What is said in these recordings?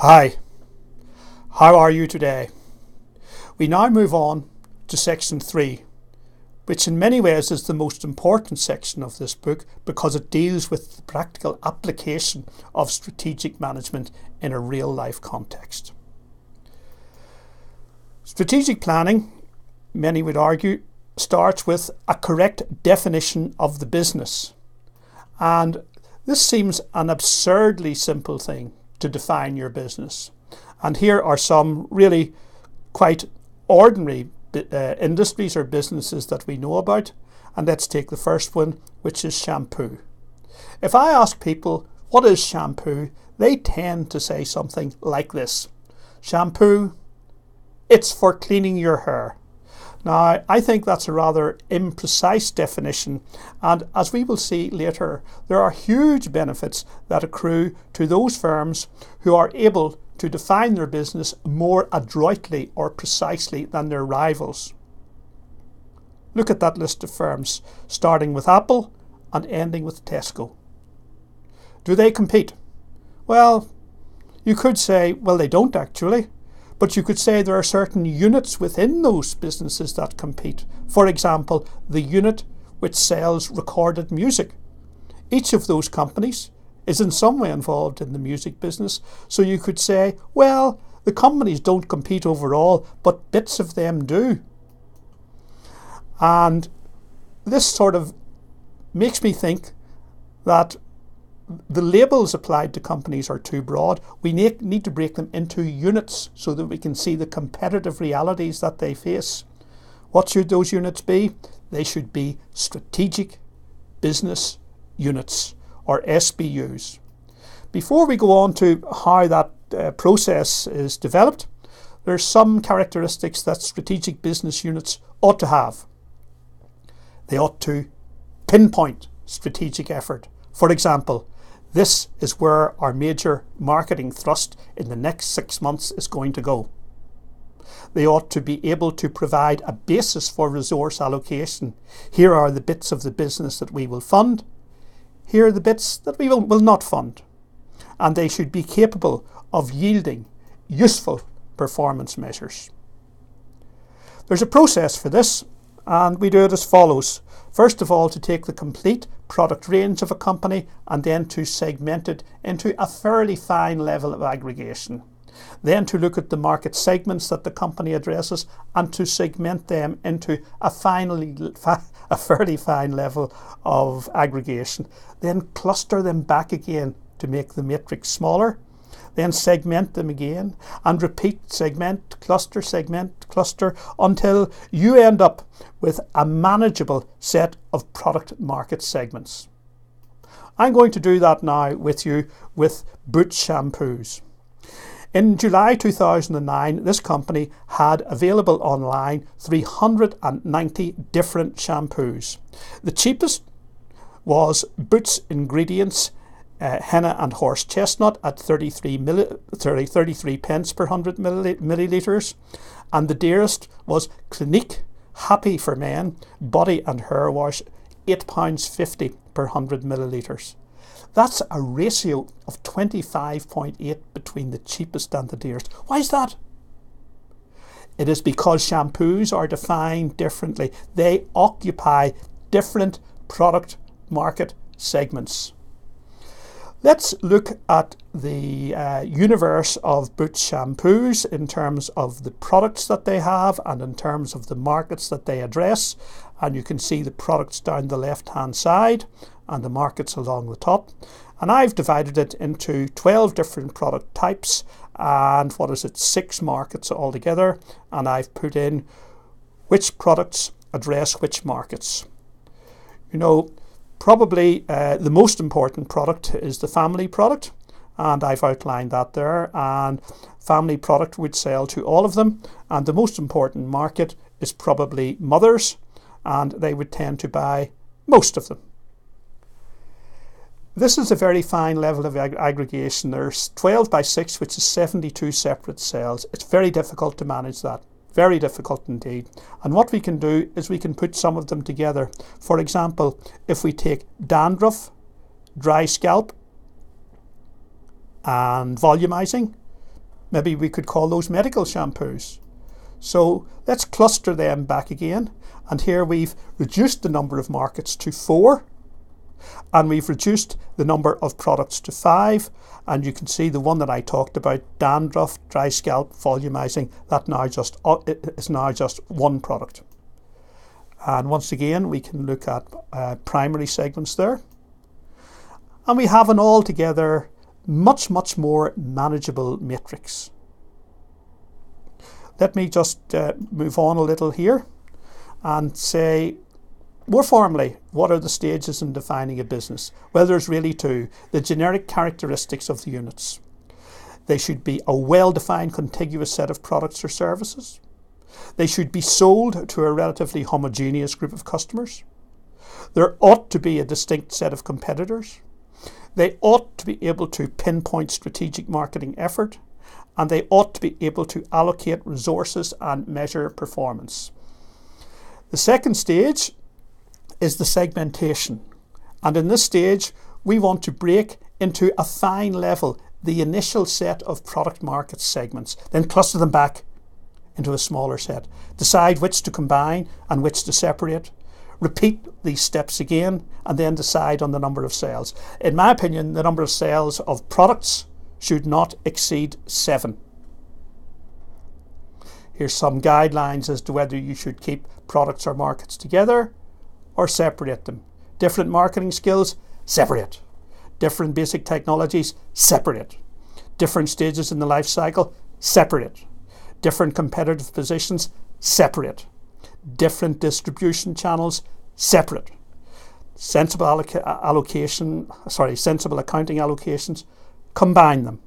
Hi, how are you today? We now move on to section 3, which in many ways is the most important section of this book because it deals with the practical application of strategic management in a real life context. Strategic planning, many would argue, starts with a correct definition of the business. And this seems an absurdly simple thing to define your business. And here are some really quite ordinary industries or businesses that we know about. And let's take the first one, which is shampoo. If I ask people, what is shampoo? They tend to say something like this. Shampoo, it's for cleaning your hair. Now, I think that's a rather imprecise definition, and as we will see later, there are huge benefits that accrue to those firms who are able to define their business more adroitly or precisely than their rivals. Look at that list of firms, starting with Apple and ending with Tesco. Do they compete? Well, you could say, well, they don't actually. But you could say there are certain units within those businesses that compete. For example, the unit which sells recorded music. Each of those companies is in some way involved in the music business. So you could say, well, the companies don't compete overall, but bits of them do. And this sort of makes me think that the labels applied to companies are too broad. We need to break them into units so that we can see the competitive realities that they face. What should those units be? They should be strategic business units, or SBUs. Before we go on to how that process is developed, there's some characteristics that strategic business units ought to have. They ought to pinpoint strategic effort. For example, this is where our major marketing thrust in the next 6 months is going to go. They ought to be able to provide a basis for resource allocation. Here are the bits of the business that we will fund. Here are the bits that we will not fund. And they should be capable of yielding useful performance measures. There's a process for this, and we do it as follows. First of all, to take the complete product range of a company and then to segment it into a fairly fine level of aggregation. Then to look at the market segments that the company addresses and to segment them into a fairly fine level of aggregation. Then cluster them back again to make the matrix smaller. Then segment them again and repeat segment, cluster, until you end up with a manageable set of product market segments. I'm going to do that now with you with Boots shampoos. In July 2009, this company had available online 390 different shampoos. The cheapest was Boots Ingredients henna and horse chestnut at 33 pence per 100 millilitres, and the dearest was Clinique Happy for Men body and hair wash, £8.50 per 100 millilitres. That's a ratio of 25.8 between the cheapest and the dearest. Why is that? It is because shampoos are defined differently. They occupy different product market segments. Let's look at the universe of Boots shampoos in terms of the products that they have and in terms of the markets that they address. And you can see the products down the left-hand side and the markets along the top. And I've divided it into 12 different product types and 6 markets altogether. And I've put in which products address which markets. You know, probably the most important product is the family product, and I've outlined that there, and family product would sell to all of them, and the most important market is probably mothers, and they would tend to buy most of them. This is a very fine level of aggregation. There's 12 by 6, which is 72 separate cells. It's very difficult to manage that. Very difficult indeed. And what we can do is we can put some of them together. For example, if we take dandruff, dry scalp, and volumizing, Maybe we could call those medical shampoos. So let's cluster them back again. And here we've reduced the number of markets to 4. And we've reduced the number of products to 5. And you can see the one that I talked about, dandruff, dry scalp, volumizing, that is now just one product. And once again, we can look at primary segments there. And we have an altogether much more manageable matrix. Let me just move on a little here and say, more formally, what are the stages in defining a business? Well, there's really 2. The generic characteristics of the units. They should be a well-defined contiguous set of products or services. They should be sold to a relatively homogeneous group of customers. There ought to be a distinct set of competitors. They ought to be able to pinpoint strategic marketing effort, and they ought to be able to allocate resources and measure performance. The second stage is the segmentation. And in this stage, we want to break into a fine level the initial set of product market segments, then cluster them back into a smaller set. Decide which to combine and which to separate. Repeat these steps again, and then decide on the number of sales. In my opinion, the number of sales of products should not exceed 7. Here's some guidelines as to whether you should keep products or markets together or separate them. Different marketing skills, separate. Different basic technologies, separate. Different stages in the life cycle, separate. Different competitive positions, separate. Different distribution channels, separate. Sensible accounting allocations, combine them.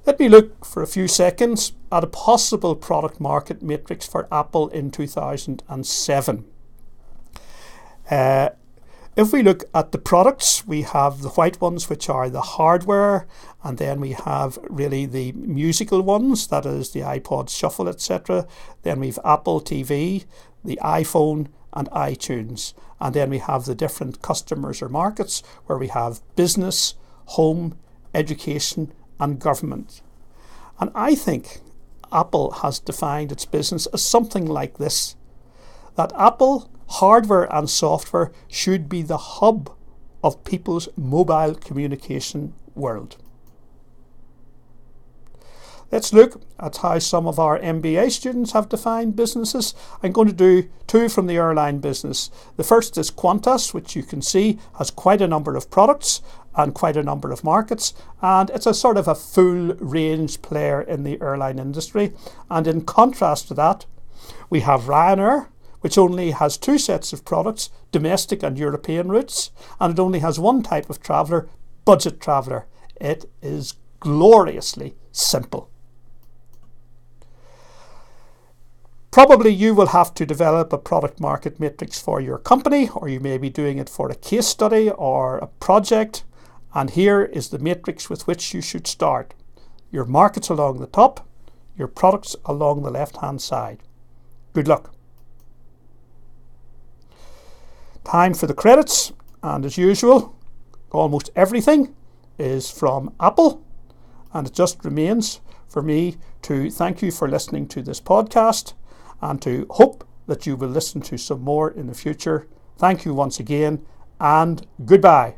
Let me look for a few seconds at a possible product market matrix for Apple in 2007. If we look at the products, we have the white ones, which are the hardware, and then we have really the musical ones, that is the iPod Shuffle, etc. Then we've Apple TV, the iPhone, and iTunes. And then we have the different customers or markets, where we have business, home, education, and government. And I think Apple has defined its business as something like this, that Apple hardware and software should be the hub of people's mobile communication world. Let's look at how some of our MBA students have defined businesses. I'm going to do 2 from the airline business. The first is Qantas, which you can see has quite a number of products and quite a number of markets, and it's a sort of a full range player in the airline industry. And in contrast to that, we have Ryanair, which only has 2 sets of products, domestic and European routes, and it only has one type of traveller, budget traveller. It is gloriously simple. Probably you will have to develop a product market matrix for your company, or you may be doing it for a case study or a project. And here is the matrix with which you should start. Your markets along the top, your products along the left-hand side. Good luck. Time for the credits, and as usual, almost everything is from Apple, and it just remains for me to thank you for listening to this podcast and to hope that you will listen to some more in the future. Thank you once again, and goodbye.